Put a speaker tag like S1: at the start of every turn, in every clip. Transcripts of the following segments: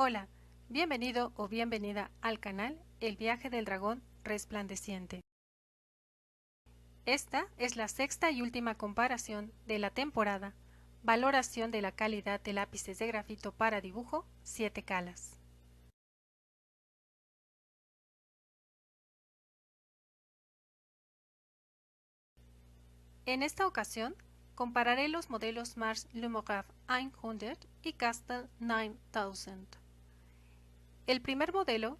S1: Hola, bienvenido o bienvenida al canal El viaje del dragón resplandeciente. Esta es la sexta y última comparación de la temporada, valoración de la calidad de lápices de grafito para dibujo 7 calas. En esta ocasión, compararé los modelos Mars Lumograph 100 y Castle 9000. El primer modelo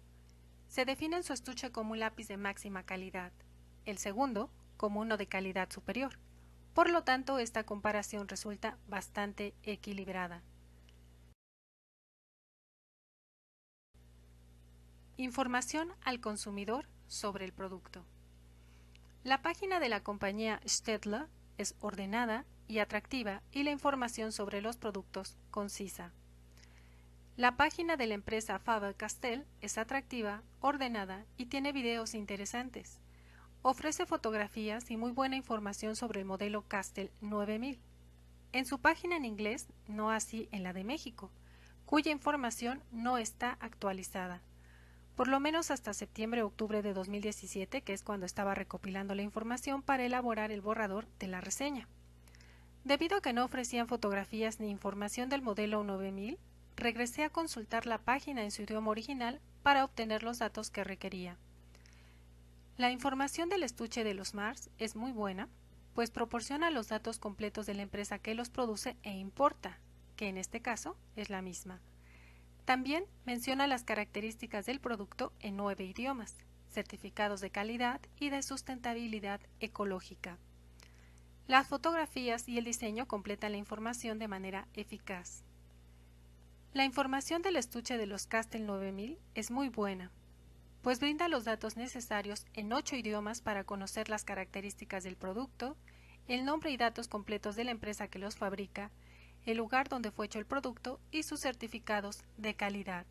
S1: se define en su estuche como un lápiz de máxima calidad, el segundo como uno de calidad superior. Por lo tanto, esta comparación resulta bastante equilibrada. Información al consumidor sobre el producto. La página de la compañía Staedtler es ordenada y atractiva y la información sobre los productos concisa. La página de la empresa Faber-Castell es atractiva, ordenada y tiene videos interesantes. Ofrece fotografías y muy buena información sobre el modelo Castell 9000. En su página en inglés, no así en la de México, cuya información no está actualizada, por lo menos hasta septiembre-octubre de 2017, que es cuando estaba recopilando la información para elaborar el borrador de la reseña. Debido a que no ofrecían fotografías ni información del modelo 9000, regresé a consultar la página en su idioma original para obtener los datos que requería. La información del estuche de los Mars es muy buena, pues proporciona los datos completos de la empresa que los produce e importa, que en este caso es la misma. También menciona las características del producto en 9 idiomas, certificados de calidad y de sustentabilidad ecológica. Las fotografías y el diseño completan la información de manera eficaz. La información del estuche de los Castell 9000 es muy buena, pues brinda los datos necesarios en 8 idiomas para conocer las características del producto, el nombre y datos completos de la empresa que los fabrica, el lugar donde fue hecho el producto y sus certificados de calidad.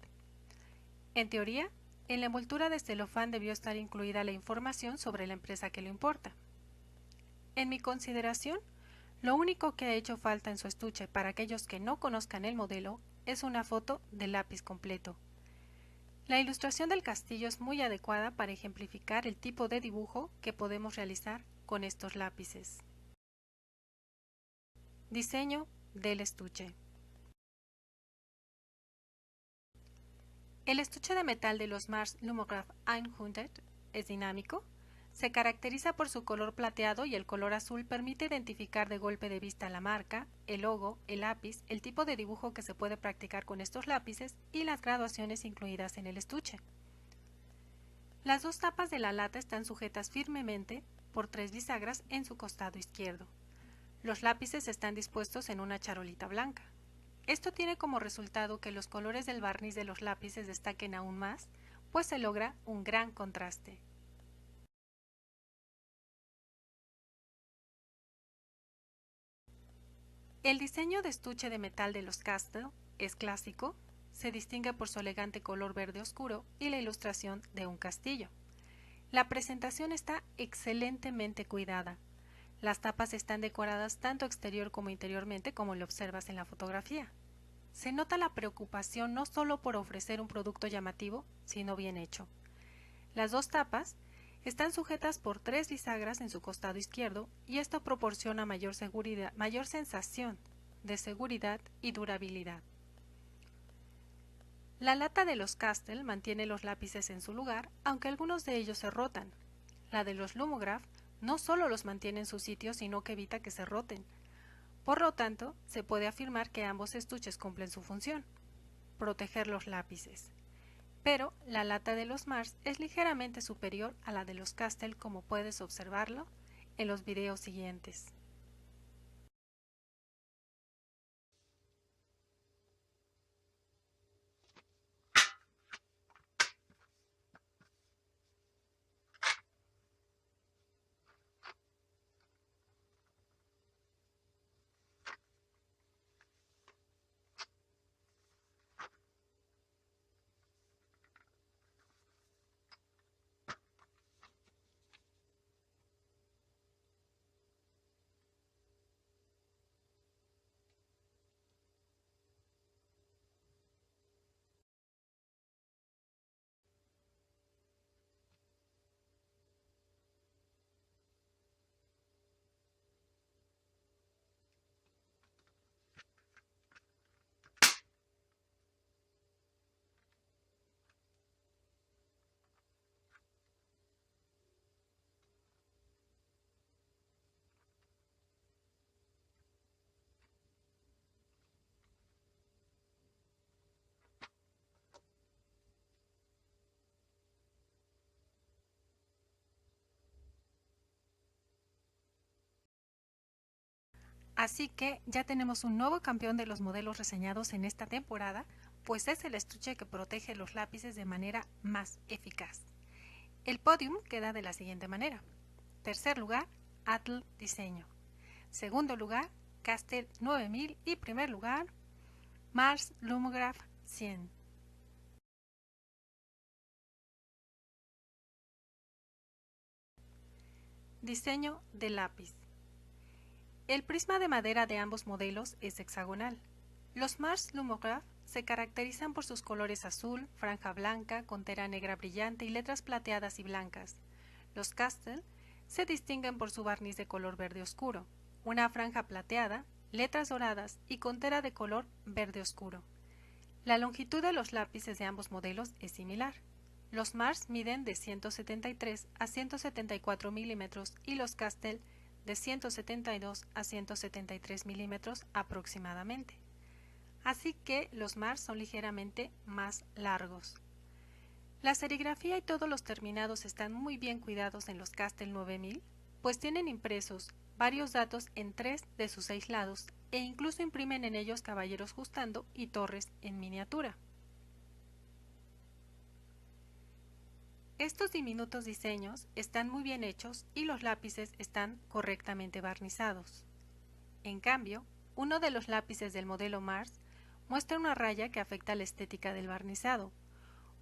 S1: En teoría, en la envoltura de celofán debió estar incluida la información sobre la empresa que lo importa. En mi consideración, lo único que ha hecho falta en su estuche para aquellos que no conozcan el modelo es una foto del lápiz completo. La ilustración del castillo es muy adecuada para ejemplificar el tipo de dibujo que podemos realizar con estos lápices. Diseño del estuche. El estuche de metal de los Mars Lumograph 100 es dinámico, se caracteriza por su color plateado y el color azul permite identificar de golpe de vista la marca, el logo, el lápiz, el tipo de dibujo que se puede practicar con estos lápices y las graduaciones incluidas en el estuche. Las dos tapas de la lata están sujetas firmemente por 3 bisagras en su costado izquierdo. Los lápices están dispuestos en una charolita blanca. Esto tiene como resultado que los colores del barniz de los lápices destaquen aún más, pues se logra un gran contraste. El diseño de estuche de metal de los Castell es clásico, se distingue por su elegante color verde oscuro y la ilustración de un castillo. La presentación está excelentemente cuidada. Las tapas están decoradas tanto exterior como interiormente, como lo observas en la fotografía. Se nota la preocupación no solo por ofrecer un producto llamativo, sino bien hecho. Las dos tapas están sujetas por 3 bisagras en su costado izquierdo y esto proporciona mayor sensación de seguridad y durabilidad. La lata de los Castell mantiene los lápices en su lugar, aunque algunos de ellos se rotan. La de los Lumograph no solo los mantiene en su sitio, sino que evita que se roten. Por lo tanto, se puede afirmar que ambos estuches cumplen su función: proteger los lápices. Pero la lata de los Mars es ligeramente superior a la de los Castell, como puedes observarlo en los videos siguientes. Así que ya tenemos un nuevo campeón de los modelos reseñados en esta temporada, pues es el estuche que protege los lápices de manera más eficaz. El podium queda de la siguiente manera. Tercer lugar, Atl Diseño. Segundo lugar, Castell 9000 y primer lugar, Mars Lumograph 100. Diseño de lápiz. El prisma de madera de ambos modelos es hexagonal. Los Mars Lumograph se caracterizan por sus colores azul, franja blanca, contera negra brillante y letras plateadas y blancas. Los Castell se distinguen por su barniz de color verde oscuro, una franja plateada, letras doradas y contera de color verde oscuro. La longitud de los lápices de ambos modelos es similar. Los Mars miden de 173 a 174 milímetros y los Castell de 172 a 173 milímetros aproximadamente. Así que los Mars son ligeramente más largos. La serigrafía y todos los terminados están muy bien cuidados en los Castell 9000, pues tienen impresos varios datos en 3 de sus 6 lados e incluso imprimen en ellos caballeros justando y torres en miniatura. Estos diminutos diseños están muy bien hechos y los lápices están correctamente barnizados. En cambio, uno de los lápices del modelo Mars muestra una raya que afecta la estética del barnizado.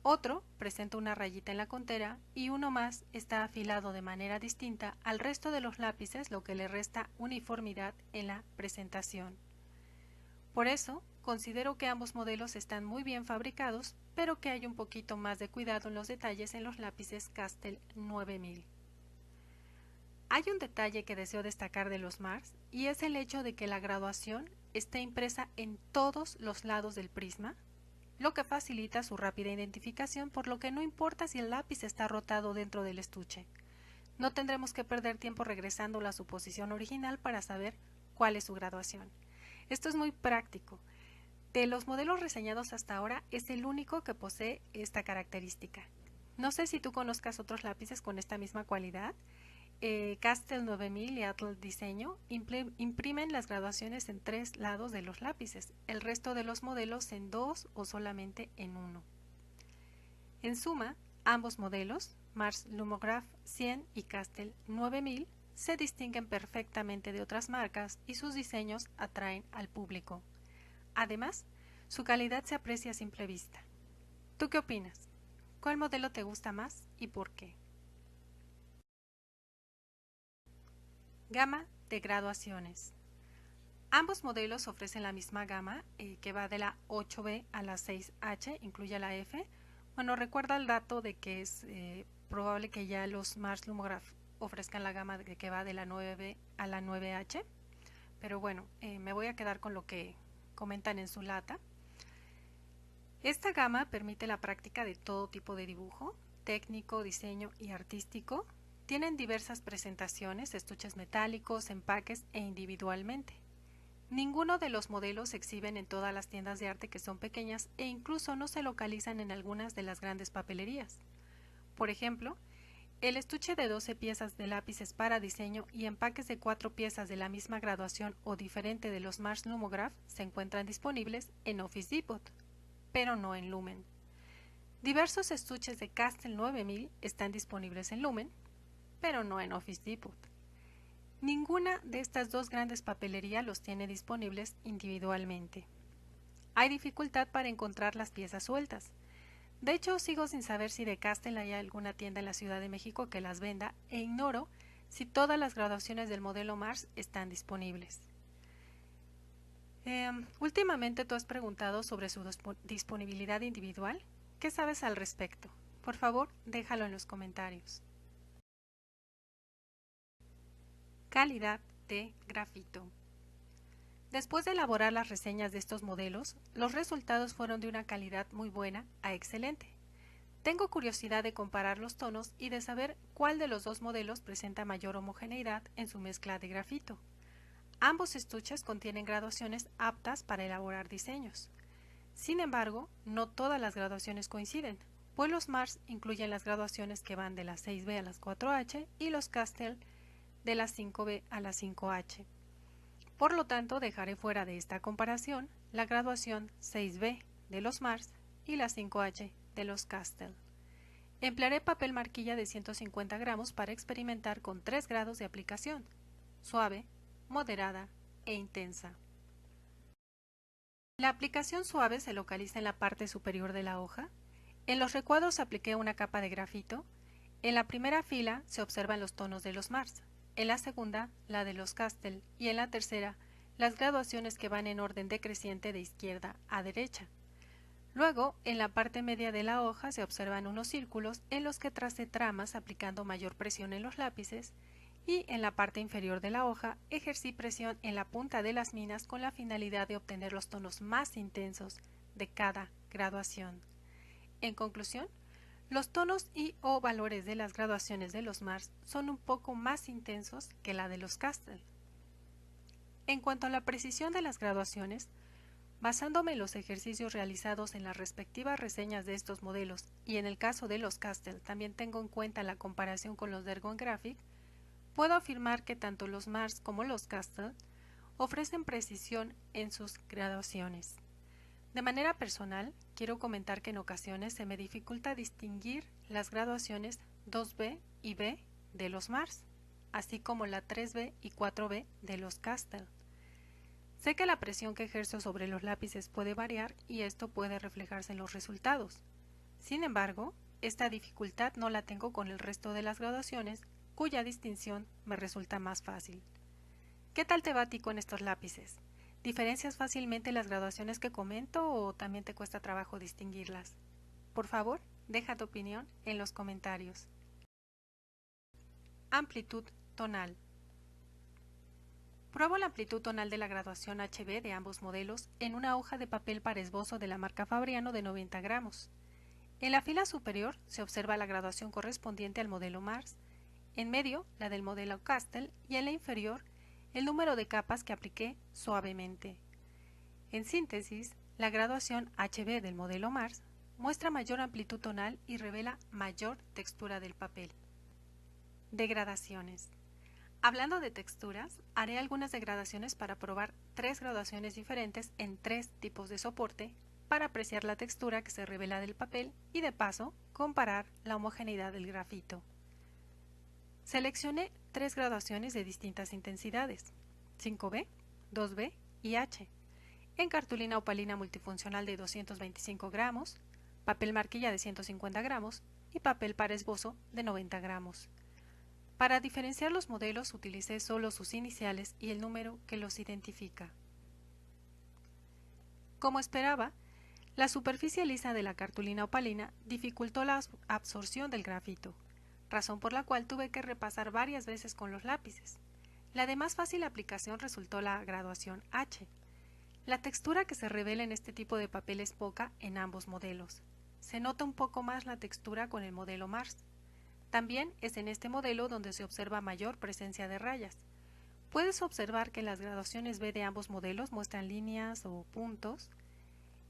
S1: Otro presenta una rayita en la contera y uno más está afilado de manera distinta al resto de los lápices, lo que le resta uniformidad en la presentación. Por eso, considero que ambos modelos están muy bien fabricados, pero que hay un poquito más de cuidado en los detalles en los lápices Castell 9000. Hay un detalle que deseo destacar de los Mars y es el hecho de que la graduación está impresa en todos los lados del prisma, lo que facilita su rápida identificación, por lo que no importa si el lápiz está rotado dentro del estuche. No tendremos que perder tiempo regresando a su posición original para saber cuál es su graduación. Esto es muy práctico. De los modelos reseñados hasta ahora, es el único que posee esta característica. No sé si tú conozcas otros lápices con esta misma cualidad. Castell 9000 y Atl Diseño imprimen las graduaciones en 3 lados de los lápices, el resto de los modelos en 2 o solamente en 1. En suma, ambos modelos, Mars Lumograph 100 y Castell 9000, se distinguen perfectamente de otras marcas y sus diseños atraen al público. Además, su calidad se aprecia a simple vista. ¿Tú qué opinas? ¿Cuál modelo te gusta más y por qué? Gama de graduaciones. Ambos modelos ofrecen la misma gama que va de la 8B a la 6H, incluye la F. Bueno, recuerda el dato de que es probable que ya los Mars Lumograph ofrezcan la gama que va de la 9B a la 9H, pero bueno, me voy a quedar con lo que comentan en su lata. Esta gama permite la práctica de todo tipo de dibujo, técnico, diseño y artístico. Tienen diversas presentaciones, estuches metálicos, empaques e individualmente. Ninguno de los modelos se exhiben en todas las tiendas de arte, que son pequeñas, e incluso no se localizan en algunas de las grandes papelerías. Por ejemplo, el estuche de 12 piezas de lápices para diseño y empaques de 4 piezas de la misma graduación o diferente de los Mars Lumograph se encuentran disponibles en Office Depot, pero no en Lumen. Diversos estuches de Castell 9000 están disponibles en Lumen, pero no en Office Depot. Ninguna de estas dos grandes papelerías los tiene disponibles individualmente. Hay dificultad para encontrar las piezas sueltas. De hecho, sigo sin saber si de Castell hay alguna tienda en la Ciudad de México que las venda, e ignoro si todas las graduaciones del modelo Mars están disponibles. Últimamente tú has preguntado sobre su disponibilidad individual. ¿Qué sabes al respecto? Por favor, déjalo en los comentarios. Calidad de grafito. Después de elaborar las reseñas de estos modelos, los resultados fueron de una calidad muy buena a excelente. Tengo curiosidad de comparar los tonos y de saber cuál de los dos modelos presenta mayor homogeneidad en su mezcla de grafito. Ambos estuches contienen graduaciones aptas para elaborar diseños. Sin embargo, no todas las graduaciones coinciden, pues los Mars incluyen las graduaciones que van de las 6B a las 4H y los Castell de las 5B a las 5H. Por lo tanto, dejaré fuera de esta comparación la graduación 6B de los Mars y la 5H de los Castell. Emplearé papel marquilla de 150 gramos para experimentar con 3 grados de aplicación: suave, moderada e intensa. La aplicación suave se localiza en la parte superior de la hoja. En los recuadros apliqué una capa de grafito. En la primera fila se observan los tonos de los Mars, en la segunda la de los Castell y en la tercera las graduaciones que van en orden decreciente de izquierda a derecha. Luego, en la parte media de la hoja se observan unos círculos en los que tracé tramas aplicando mayor presión en los lápices, y en la parte inferior de la hoja ejercí presión en la punta de las minas con la finalidad de obtener los tonos más intensos de cada graduación. En conclusión, los tonos y o valores de las graduaciones de los Mars son un poco más intensos que la de los Castell. En cuanto a la precisión de las graduaciones, basándome en los ejercicios realizados en las respectivas reseñas de estos modelos y en el caso de los Castell también tengo en cuenta la comparación con los de Ergongraphic, puedo afirmar que tanto los Mars como los Castell ofrecen precisión en sus graduaciones. De manera personal, quiero comentar que en ocasiones se me dificulta distinguir las graduaciones 2B y B de los Mars, así como la 3B y 4B de los Castell. Sé que la presión que ejerzo sobre los lápices puede variar y esto puede reflejarse en los resultados. Sin embargo, esta dificultad no la tengo con el resto de las graduaciones, cuya distinción me resulta más fácil. ¿Qué tal te va a ti con estos lápices? ¿Diferencias fácilmente las graduaciones que comento o también te cuesta trabajo distinguirlas? Por favor, deja tu opinión en los comentarios. Amplitud tonal. Pruebo la amplitud tonal de la graduación HB de ambos modelos en una hoja de papel para esbozo de la marca Fabriano de 90 gramos. En la fila superior se observa la graduación correspondiente al modelo Mars, en medio la del modelo Castell y en la inferior el número de capas que apliqué suavemente. En síntesis, la graduación HB del modelo Mars muestra mayor amplitud tonal y revela mayor textura del papel. Degradaciones. Hablando de texturas, haré algunas degradaciones para probar 3 graduaciones diferentes en 3 tipos de soporte para apreciar la textura que se revela del papel y de paso comparar la homogeneidad del grafito. Seleccioné 3 graduaciones de distintas intensidades, 5B, 2B y H, en cartulina opalina multifuncional de 225 gramos, papel marquilla de 150 gramos y papel para esbozo de 90 gramos. Para diferenciar los modelos utilicé solo sus iniciales y el número que los identifica. Como esperaba, la superficie lisa de la cartulina opalina dificultó la absorción del grafito, razón por la cual tuve que repasar varias veces con los lápices. La de más fácil aplicación resultó la graduación H. La textura que se revela en este tipo de papel es poca en ambos modelos. Se nota un poco más la textura con el modelo Mars. También es en este modelo donde se observa mayor presencia de rayas. Puedes observar que las graduaciones B de ambos modelos muestran líneas o puntos.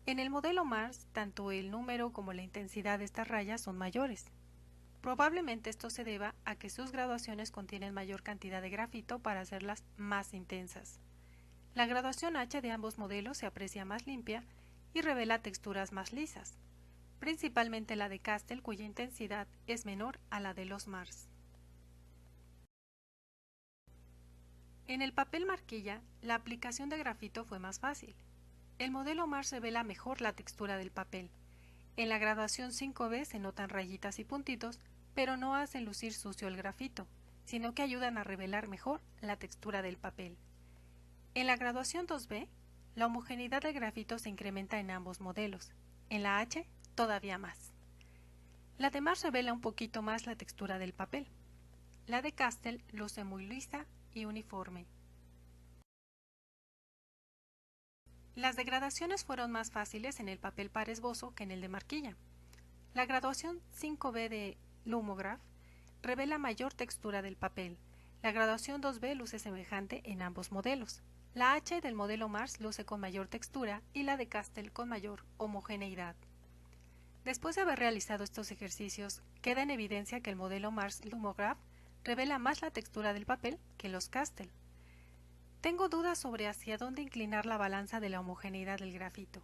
S1: En el modelo Mars, tanto el número como la intensidad de estas rayas son mayores. Probablemente esto se deba a que sus graduaciones contienen mayor cantidad de grafito para hacerlas más intensas. La graduación H de ambos modelos se aprecia más limpia y revela texturas más lisas, principalmente la de Castell, cuya intensidad es menor a la de los Mars. En el papel marquilla, la aplicación de grafito fue más fácil. El modelo Mars revela mejor la textura del papel. En la graduación 5B se notan rayitas y puntitos, pero no hacen lucir sucio el grafito, sino que ayudan a revelar mejor la textura del papel. En la graduación 2B, la homogeneidad del grafito se incrementa en ambos modelos. En la H, todavía más. La de Mars revela un poquito más la textura del papel. La de Castell luce muy lisa y uniforme. Las degradaciones fueron más fáciles en el papel para esbozo que en el de marquilla. La graduación 5B de Lumograph revela mayor textura del papel. La graduación 2B luce semejante en ambos modelos. La H del modelo Mars luce con mayor textura y la de Castell con mayor homogeneidad. Después de haber realizado estos ejercicios, queda en evidencia que el modelo Mars Lumograph revela más la textura del papel que los Castell. Tengo dudas sobre hacia dónde inclinar la balanza de la homogeneidad del grafito,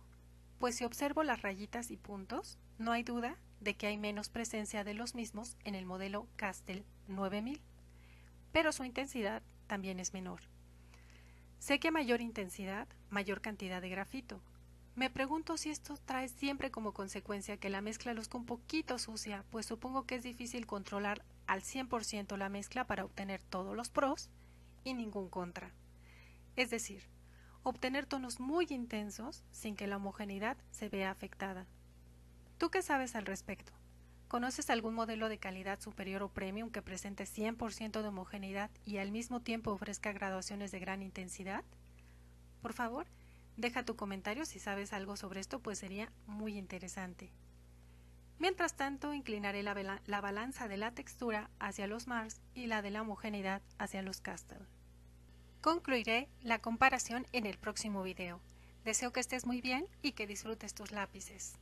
S1: pues si observo las rayitas y puntos, no hay duda de que hay menos presencia de los mismos en el modelo Castel 9000, pero su intensidad también es menor. Sé que a mayor intensidad, mayor cantidad de grafito. Me pregunto si esto trae siempre como consecuencia que la mezcla luzca un poquito sucia, pues supongo que es difícil controlar al 100% la mezcla para obtener todos los pros y ningún contra. Es decir, obtener tonos muy intensos sin que la homogeneidad se vea afectada. ¿Tú qué sabes al respecto? ¿Conoces algún modelo de calidad superior o premium que presente 100% de homogeneidad y al mismo tiempo ofrezca graduaciones de gran intensidad? Por favor, deja tu comentario si sabes algo sobre esto, pues sería muy interesante. Mientras tanto, inclinaré la balanza de la textura hacia los Mars y la de la homogeneidad hacia los Castel. Concluiré la comparación en el próximo video. Deseo que estés muy bien y que disfrutes tus lápices.